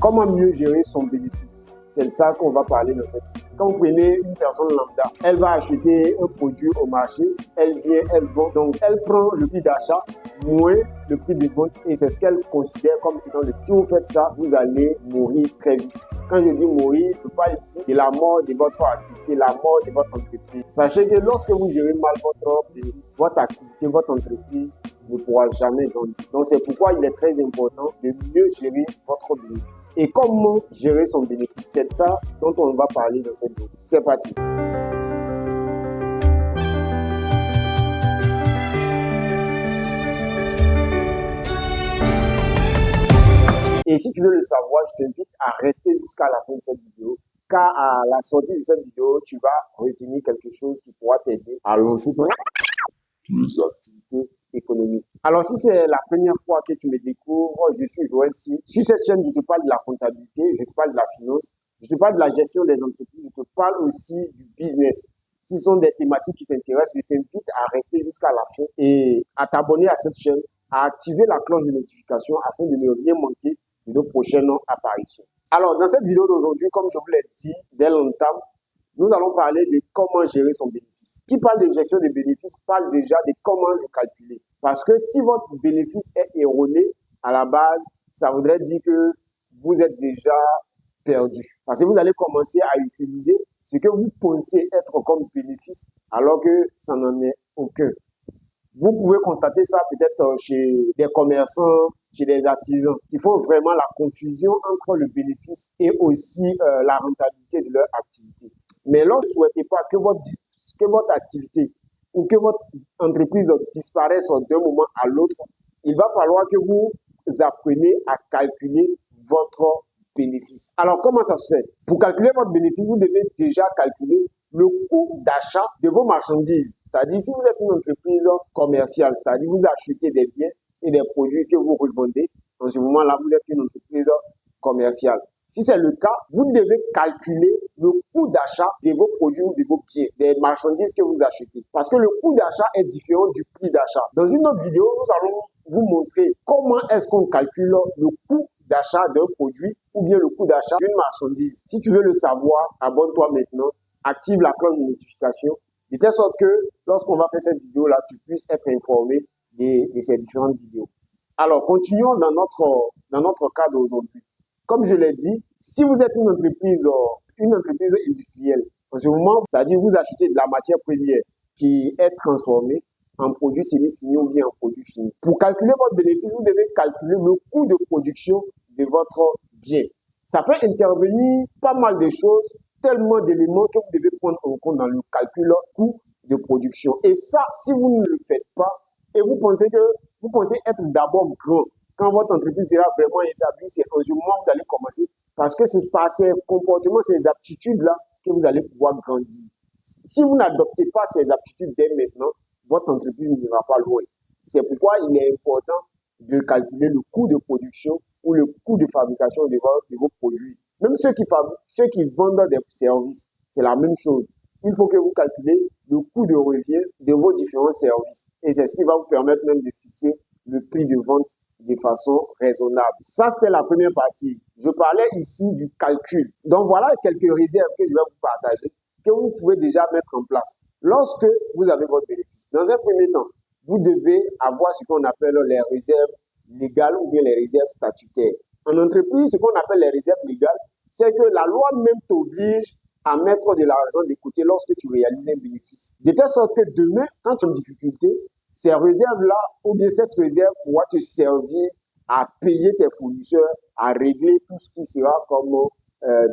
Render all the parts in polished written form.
Comment mieux gérer son bénéfice? C'est de ça qu'on va parler dans cette vidéo. Quand vous prenez une personne lambda, elle va acheter un produit au marché, elle vient, elle vend, donc elle prend le prix d'achat moins le prix de vente et c'est ce qu'elle considère comme étant le. Si vous faites ça, vous allez mourir très vite. Quand je dis mourir, je parle ici de la mort de votre activité, la mort de votre entreprise. Sachez que lorsque vous gérez mal votre bénéfice, votre activité, votre entreprise ne pourra jamais grandir. Donc c'est pourquoi il est très important de mieux gérer votre bénéfice. Et comment gérer son bénéfice? C'est de ça dont on va parler dans cette vidéo. C'est parti. Et si tu veux le savoir, je t'invite à rester jusqu'à la fin de cette vidéo, car à la sortie de cette vidéo, tu vas retenir quelque chose qui pourra t'aider à lancer ton activité économique. Alors, si c'est la première fois que tu me découvres, je suis Joël Sy. Sur cette chaîne, je te parle de la comptabilité, je te parle de la finance, je te parle de la gestion des entreprises, je te parle aussi du business. Si ce sont des thématiques qui t'intéressent, je t'invite à rester jusqu'à la fin et à t'abonner à cette chaîne, à activer la cloche de notification afin de ne rien manquer de nos prochaines apparitions. Alors, dans cette vidéo d'aujourd'hui, comme je vous l'ai dit dès longtemps, nous allons parler de comment gérer son bénéfice. Qui parle de gestion des bénéfices parle déjà de comment le calculer. Parce que si votre bénéfice est erroné à la base, ça voudrait dire que vous êtes déjà perdu. Parce que vous allez commencer à utiliser ce que vous pensez être comme bénéfice alors que ça n'en est aucun. Vous pouvez constater ça peut-être chez des commerçants, chez des artisans qui font vraiment la confusion entre le bénéfice et aussi la rentabilité de leur activité. Mais lorsque vous ne souhaitez pas que votre activité ou que votre entreprise disparaisse d'un moment à l'autre, il va falloir que vous appreniez à calculer votre bénéfice. Alors, comment ça se fait? Pour calculer votre bénéfice, vous devez déjà calculer le coût d'achat de vos marchandises. C'est-à-dire, si vous êtes une entreprise commerciale, c'est-à-dire vous achetez des biens et des produits que vous revendez, en ce moment-là, vous êtes une entreprise commerciale. Si c'est le cas, vous devez calculer le coût d'achat de vos produits ou de vos biens, des marchandises que vous achetez. Parce que le coût d'achat est différent du prix d'achat. Dans une autre vidéo, nous allons vous montrer comment est-ce qu'on calcule le coût d'achat d'un produit ou bien le coût d'achat d'une marchandise. Si tu veux le savoir, abonne-toi maintenant, active la cloche de notification, de telle sorte que lorsqu'on va faire cette vidéo-là, tu puisses être informé de ces différentes vidéos. Alors, continuons dans notre cadre aujourd'hui. Comme je l'ai dit, si vous êtes une entreprise industrielle, en ce moment, c'est-à-dire vous achetez de la matière première qui est transformée en produit semi-fini ou bien en produit fini. Pour calculer votre bénéfice, vous devez calculer le coût de production de votre bien. Ça fait intervenir pas mal de choses, tellement d'éléments que vous devez prendre en compte dans le calcul coût de production. Et ça, si vous ne le faites pas, et vous pensez être d'abord grand, quand votre entreprise sera vraiment établie, c'est en ce moment que vous allez commencer, parce que c'est par ces comportements, ces aptitudes-là, que vous allez pouvoir grandir. Si vous n'adoptez pas ces aptitudes dès maintenant, votre entreprise n'ira pas loin. C'est pourquoi il est important de calculer le coût de production ou le coût de fabrication de vos produits. Même ceux qui vendent des services, c'est la même chose. Il faut que vous calculez le coût de revient de vos différents services. Et c'est ce qui va vous permettre même de fixer le prix de vente de façon raisonnable. Ça, c'était la première partie. Je parlais ici du calcul. Donc, voilà quelques réserves que je vais vous partager, que vous pouvez déjà mettre en place lorsque vous avez votre bénéfice. Dans un premier temps, vous devez avoir ce qu'on appelle les réserves légales ou bien les réserves statutaires. En entreprise, ce qu'on appelle les réserves légales, c'est que la loi même t'oblige à mettre de l'argent de côté lorsque tu réalises un bénéfice. De telle sorte que demain, quand tu es en difficulté, ces réserves-là, ou bien cette réserve pourra te servir à payer tes fournisseurs, à régler tout ce qui sera comme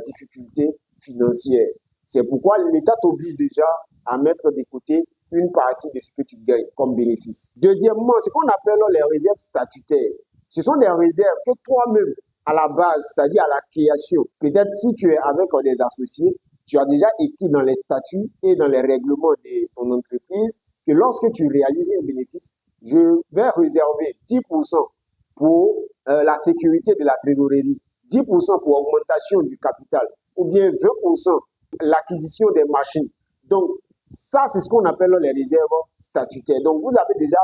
difficulté financière. C'est pourquoi l'État t'oblige déjà à mettre de côté une partie de ce que tu gagnes comme bénéfice. Deuxièmement, ce qu'on appelle les réserves statutaires. Ce sont des réserves que toi-même, à la base, c'est-à-dire à la création, peut-être si tu es avec des associés, tu as déjà écrit dans les statuts et dans les règlements de ton entreprise que lorsque tu réalises un bénéfice, je vais réserver 10% pour la sécurité de la trésorerie, 10% pour augmentation du capital, ou bien 20% l'acquisition des machines. Donc, ça, c'est ce qu'on appelle les réserves statutaires. Donc, vous avez déjà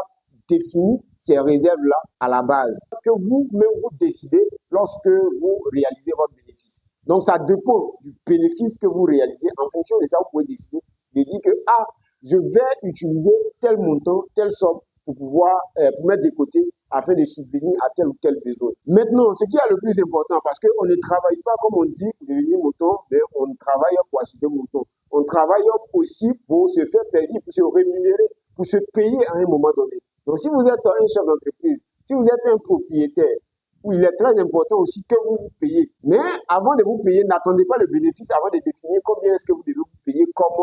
définit ces réserves-là à la base, que vous-même vous décidez lorsque vous réalisez votre bénéfice. Donc, ça dépend du bénéfice que vous réalisez. En fonction de ça, vous pouvez décider de dire que, ah, je vais utiliser tel montant, telle somme pour pouvoir pour mettre de côté afin de subvenir à tel ou tel besoin. Maintenant, ce qui est le plus important, parce qu'on ne travaille pas, comme on dit, pour devenir mouton, mais on travaille pour acheter mouton. On travaille aussi pour se faire plaisir, pour se rémunérer, pour se payer à un moment donné. Donc, si vous êtes un chef d'entreprise, si vous êtes un propriétaire, il est très important aussi que vous vous payez. Mais avant de vous payer, n'attendez pas le bénéfice avant de définir combien est-ce que vous devez vous payer comme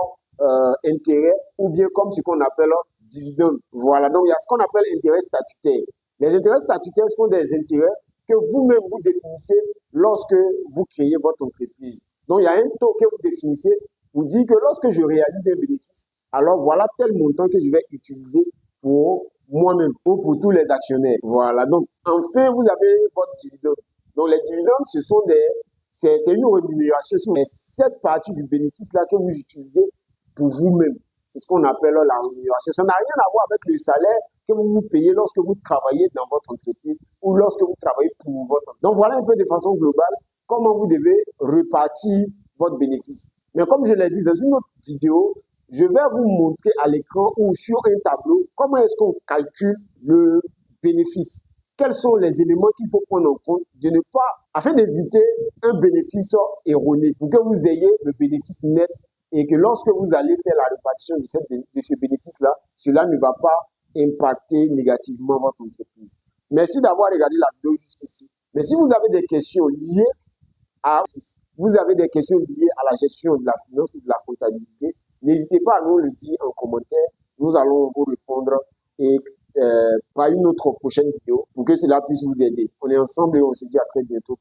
intérêt ou bien comme ce qu'on appelle dividende. Voilà, donc il y a ce qu'on appelle intérêt statutaire. Les intérêts statutaires sont des intérêts que vous-même vous définissez lorsque vous créez votre entreprise. Donc il y a un taux que vous définissez, vous dites que lorsque je réalise un bénéfice, alors voilà tel montant que je vais utiliser pour moi-même ou pour tous les actionnaires. Voilà, donc enfin vous avez votre dividende. Donc les dividendes, c'est une rémunération sur cette partie du bénéfice-là que vous utilisez pour vous-même. C'est ce qu'on appelle la rémunération. Ça n'a rien à voir avec le salaire que vous vous payez lorsque vous travaillez dans votre entreprise ou lorsque vous travaillez pour votre entreprise. Donc voilà un peu de façon globale comment vous devez repartir votre bénéfice. Mais comme je l'ai dit dans une autre vidéo, je vais vous montrer à l'écran ou sur un tableau comment est-ce qu'on calcule le bénéfice. Quels sont les éléments qu'il faut prendre en compte de ne pas, afin d'éviter un bénéfice erroné, pour que vous ayez le bénéfice net et que lorsque vous allez faire la répartition de ce bénéfice-là, cela ne va pas impacter négativement votre entreprise. Merci d'avoir regardé la vidéo jusqu'ici. Mais si vous avez des questions liées vous avez des questions liées à la gestion de la finance ou de la comptabilité, n'hésitez pas à nous le dire en commentaire. Nous allons vous répondre et par une autre prochaine vidéo pour que cela puisse vous aider. On est ensemble et on se dit à très bientôt.